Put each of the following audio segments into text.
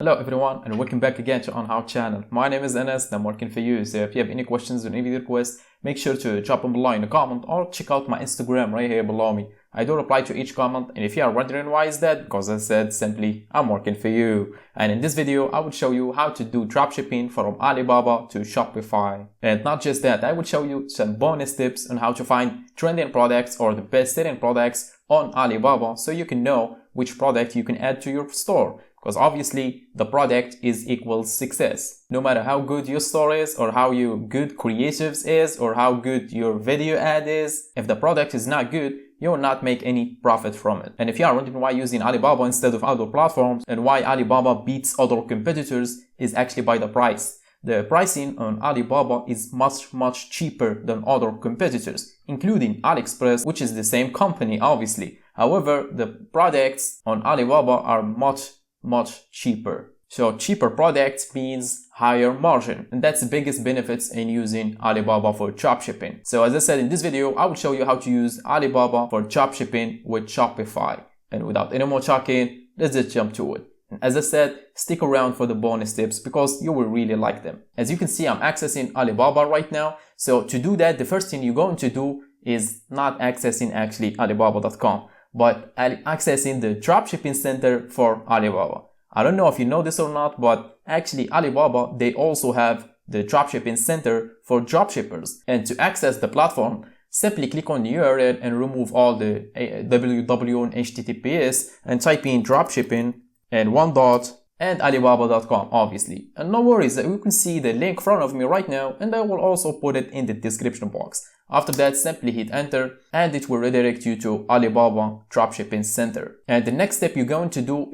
Hello everyone and welcome back again to On How channel. My name is Anas and I'm working for you. So if you have any questions or any video requests, make sure to drop them below in the comment or check out my Instagram right here below me. I do reply to each comment, and if you are wondering why is that, because I said simply I'm working for you. And in this video I will show you how to do dropshipping from Alibaba to Shopify. And not just that, I will show you some bonus tips on how to find trending products or the best selling products on Alibaba so you can know which product you can add to your store. Because obviously the product is equals success. No matter how good your store is or how your good creatives is or how good your video ad is, if the product is not good, you will not make any profit from it. And if you are wondering why using Alibaba instead of other platforms and why Alibaba beats other competitors, is actually by the price. The pricing on Alibaba is much cheaper than other competitors, including AliExpress, which is the same company obviously. However, the products on Alibaba are much cheaper. So cheaper products means higher margin, and that's the biggest benefits in using Alibaba for dropshipping. So as I said in this video, I will show you how to use Alibaba for dropshipping with Shopify. And without any more talking, let's just jump to it. And as I said, stick around for the bonus tips because you will really like them. As you can see, I'm accessing Alibaba right now. So to do that, the first thing you're going to do is not accessing actually Alibaba.com, but accessing the dropshipping center for Alibaba. I don't know if you know this or not, but actually Alibaba, they also have the dropshipping center for dropshippers. And to access the platform, simply click on the URL and remove all the www and HTTPS and type in dropshipping and one dot and Alibaba.com obviously. And no worries, you can see the link in front of me right now, and I will also put it in the description box. After that, simply hit enter and it will redirect you to Alibaba Dropshipping Center. And the next step you're going to do,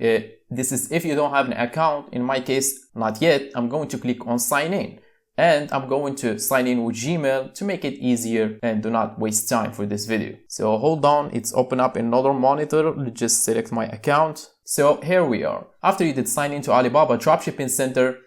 this is if you don't have an account. In my case, not yet. I'm going to click on sign in. And I'm going to sign in with Gmail to make it easier and do not waste time for this video. So hold on, it's open up another monitor. Let's just select my account. So here we are. After you did sign into Alibaba Dropshipping Center,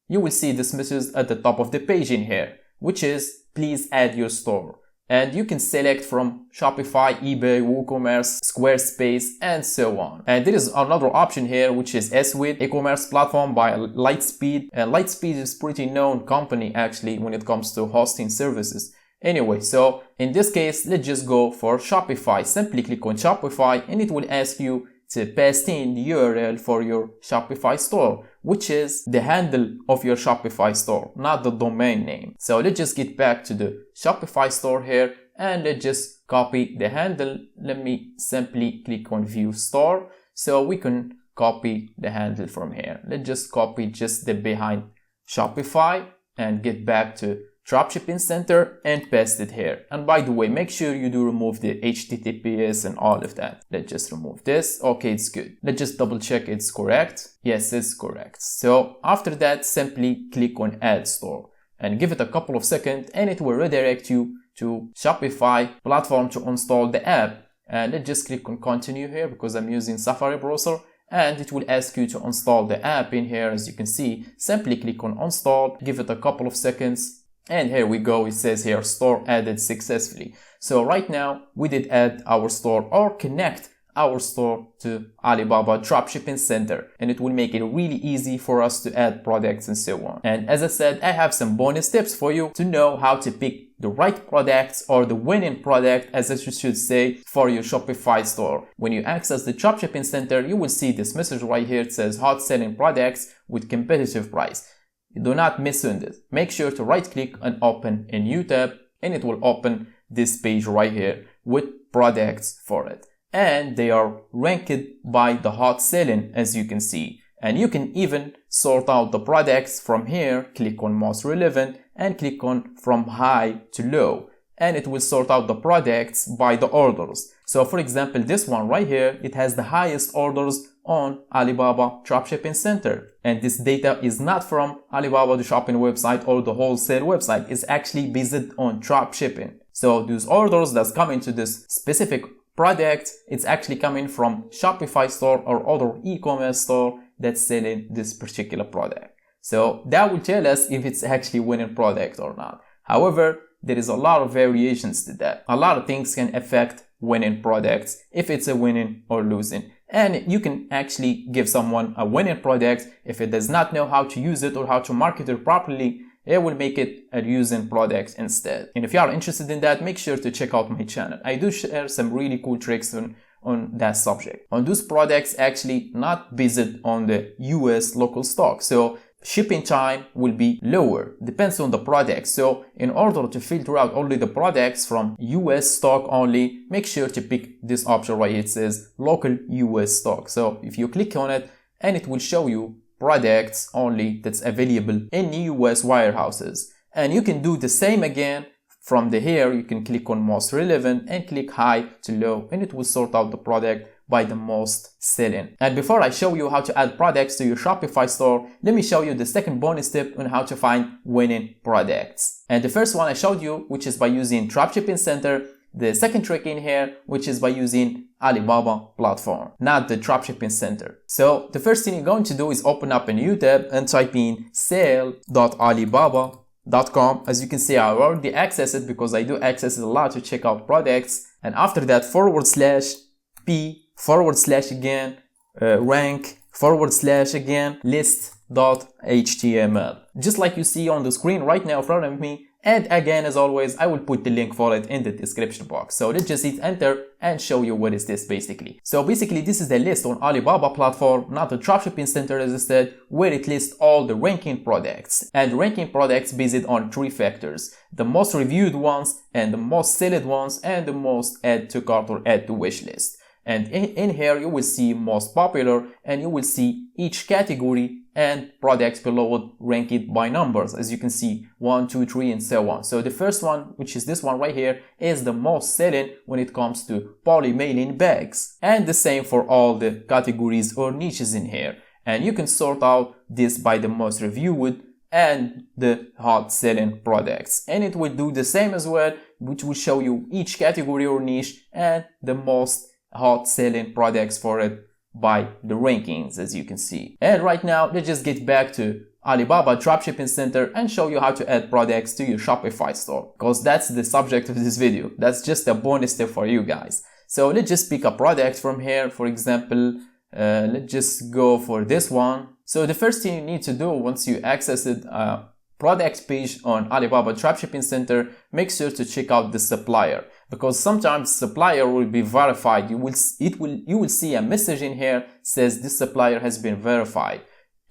you will see this message at the top of the page in here, which is please add your store. And you can select from Shopify, eBay, WooCommerce, Squarespace, and so on. And there is another option here, which is SWIT, e-commerce platform by Lightspeed. And Lightspeed is pretty known company actually when it comes to hosting services. Anyway, so in this case, let's just go for Shopify. Simply click on Shopify and it will ask you to paste in the URL for your Shopify store, which is the handle of your Shopify store, not the domain name. So let's just get back to the Shopify store here and let's just copy the handle. Let me simply click on view store so we can copy the handle from here. Let's just copy just the behind Shopify and get back to Dropshipping Center and paste it here. And by the way, make sure you do remove the HTTPS and all of that. Let's just remove this. Okay, it's good. Let's just double check it's correct. Yes, it's correct. So after that, simply click on add store and give it a couple of seconds and it will redirect you to Shopify platform to install the app. And let's just click on continue here because I'm using Safari browser. And it will ask you to install the app in here. As you can see, simply click on install, give it a couple of seconds. And here we go, it says here store added successfully. So right now we did add our store or connect our store to Alibaba Dropshipping Center, and it will make it really easy for us to add products and so on. And as I said, I have some bonus tips for you to know how to pick the right products or the winning product, as I should say, for your Shopify store. When you access the Dropshipping Center, you will see this message right here. It says hot selling products with competitive price. Do not miss on it. Make sure to right click and open a new tab and it will open this page right here with products for it. And they are ranked by the hot selling, as you can see. And you can even sort out the products from here. Click on most relevant and click on from high to low. And it will sort out the products by the orders. So for example, this one right here, it has the highest orders on Alibaba Dropshipping Center. And this data is not from Alibaba, the shopping website or the wholesale website. It's actually based on dropshipping. So those orders that's coming to this specific product, it's actually coming from Shopify store or other e-commerce store that's selling this particular product. So that will tell us if it's actually winning product or not. However, there is a lot of variations to that. A lot of things can affect winning products, if it's a winning or losing. and you can actually give someone a winning product. If it does not know how to use it or how to market it properly, it will make it a using product instead. And if you are interested in that, make sure to check out my channel. I do share some really cool tricks on that subject. On those products actually not based on the US local stock. So shipping time will be lower, depends on the product. So in order to filter out only the products from US stock only, make sure to pick this option right here. It says local US stock. So if you click on it, and it will show you products only that's available in US warehouses. And you can do the same again from here. You can click on most relevant and click high to low, and it will sort out the product by the most selling. And before I show you how to add products to your Shopify store, let me show you the second bonus tip on how to find winning products. And the first one I showed you, which is by using Dropshipping Center. The second trick in here, which is by using Alibaba platform, not the Dropshipping Center. So the first thing you're going to do is open up a new tab and type in sale.alibaba.com. As you can see, I already access it because I do access it a lot to check out products. And after that, /p/again rank /again list.html, just like you see on the screen right now in front of me. And again, as always, I will put the link for it in the description box. So let's just hit enter and show you what is this basically. So basically this is the list on Alibaba platform, not the Dropshipping Center as I said, where it lists all the ranking products. And ranking products based on three factors: the most reviewed ones, and the most sold ones, and the most add to cart or add to wish list. And in here you will see most popular, and you will see each category and products below it ranked by numbers. As you can see, 1, 2, 3, and so on. So the first one, which is this one right here, is the most selling when it comes to polymailing bags. And the same for all the categories or niches in here. And you can sort out this by the most reviewed and the hot selling products. And it will do the same as well, which will show you each category or niche and the most hot selling products for it by the rankings, as you can see. And right now, let's just get back to Alibaba Dropshipping Center and show you how to add products to your Shopify store, because that's the subject of this video. That's just a bonus tip for you guys. So let's just pick a product from here. For example, let's just go for this one. So the first thing you need to do once you access it, product page on Alibaba Dropshipping Center, make sure to check out the supplier, because sometimes supplier will be verified. You will see a message in here says this supplier has been verified,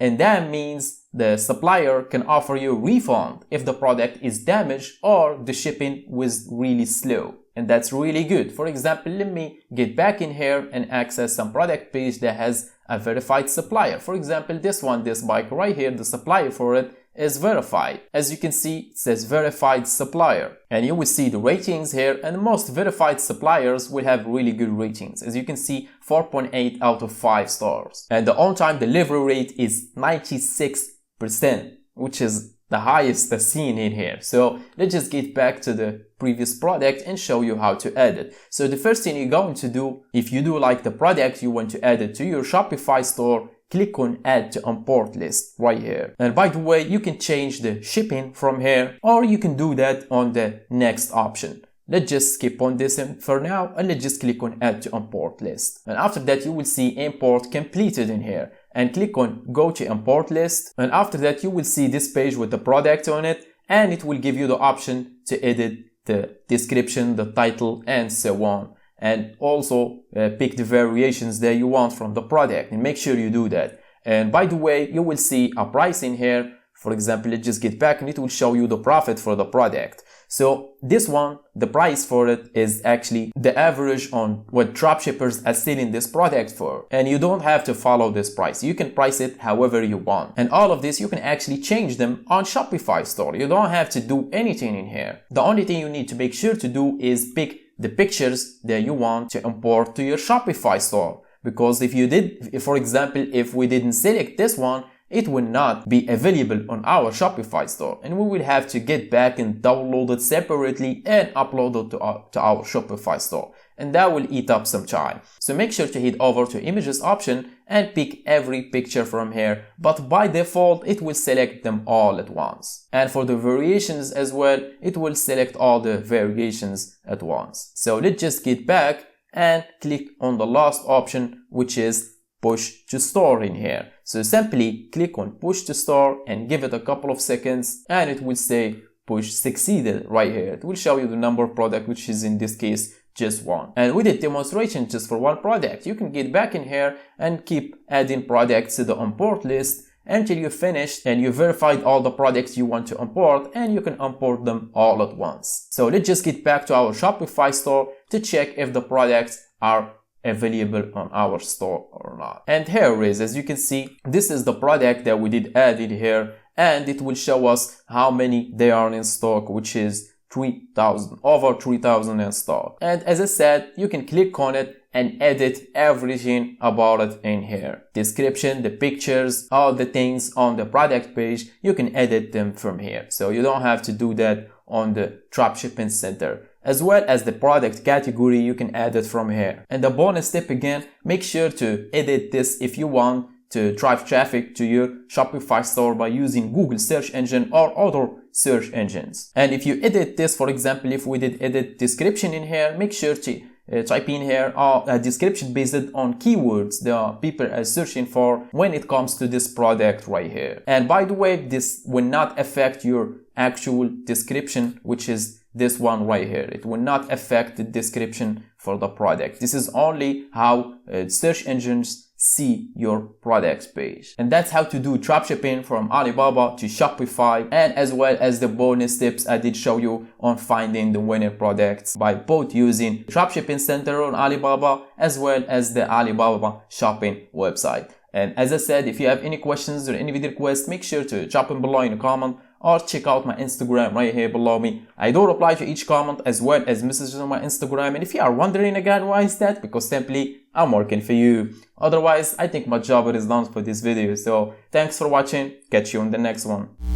and that means the supplier can offer you a refund if the product is damaged or the shipping was really slow, and that's really good. For example, let me get back in here and access some product page that has a verified supplier. For example, this one, this bike right here, the supplier for it is verified. As you can see, it says verified supplier, and you will see the ratings here, and most verified suppliers will have really good ratings. As you can see, 4.8 out of 5 stars, and the on-time delivery rate is 96%, which is the highest I've seen in here. So let's just get back to the previous product and show you how to add it. So the first thing you're going to do, if you do like the product you want to add it to your Shopify store, click on add to import list right here. And by the way, you can change the shipping from here, or you can do that on the next option. Let's just skip on this for now, and let's just click on add to import list. And after that, you will see import completed in here, and click on go to import list. And after that, you will see this page with the product on it, and it will give you the option to edit the description, the title, and so on. And also pick the variations that you want from the product, and make sure you do that. And by the way, you will see a price in here. For example, let's just get back and it will show you the profit for the product. So this one, the price for it is actually the average on what dropshippers are selling this product for. And you don't have to follow this price. You can price it however you want. And all of this, you can actually change them on Shopify store. You don't have to do anything in here. The only thing you need to make sure to do is pick the pictures that you want to import to your Shopify store. Because if you did, for example, if we didn't select this one, it will not be available on our Shopify store, and we will have to get back and download it separately and upload it to our Shopify store, and that will eat up some time. So make sure to head over to images option and pick every picture from here, but by default it will select them all at once. And for the variations as well, it will select all the variations at once. So let's just get back and click on the last option, which is push to store in here. So simply click on push to store and give it a couple of seconds, and it will say push succeeded right here. It will show you the number of product, which is in this case just one. And we did demonstration just for one product. You can get back in here and keep adding products to the import list until you finished and you verified all the products you want to import, and you can import them all at once. So let's just get back to our Shopify store to check if the products are available on our store or not. And here it is. As you can see, this is the product that we did add it here, and it will show us how many they are in stock, which is 3,000, over 3,000 in stock. And as I said, you can click on it and edit everything about it in here. Description, the pictures, all the things on the product page, you can edit them from here. So you don't have to do that on the Dropshipping center. As well as the product category, you can add it from here. And the bonus tip again, make sure to edit this if you want to drive traffic to your Shopify store by using Google search engine or other search engines. And if you edit this, for example, if we did edit description in here, make sure to type in here a description based on keywords that people are searching for when it comes to this product right here. And by the way, this will not affect your actual description, which is this one right here. It will not affect the description for the product. This is only how search engines see your product page. And that's how to do dropshipping from Alibaba to Shopify, and as well as the bonus tips I did show you on finding the winning products by both using Dropshipping Center on Alibaba as well as the Alibaba shopping website. And as I said, if you have any questions or any video requests, make sure to drop them below in a comment or check out my Instagram right here below me. I do reply to each comment as well as messages on my Instagram. And if you are wondering again why is that, because simply I'm working for you. Otherwise, I think my job is done for this video. So thanks for watching. Catch you on the next one.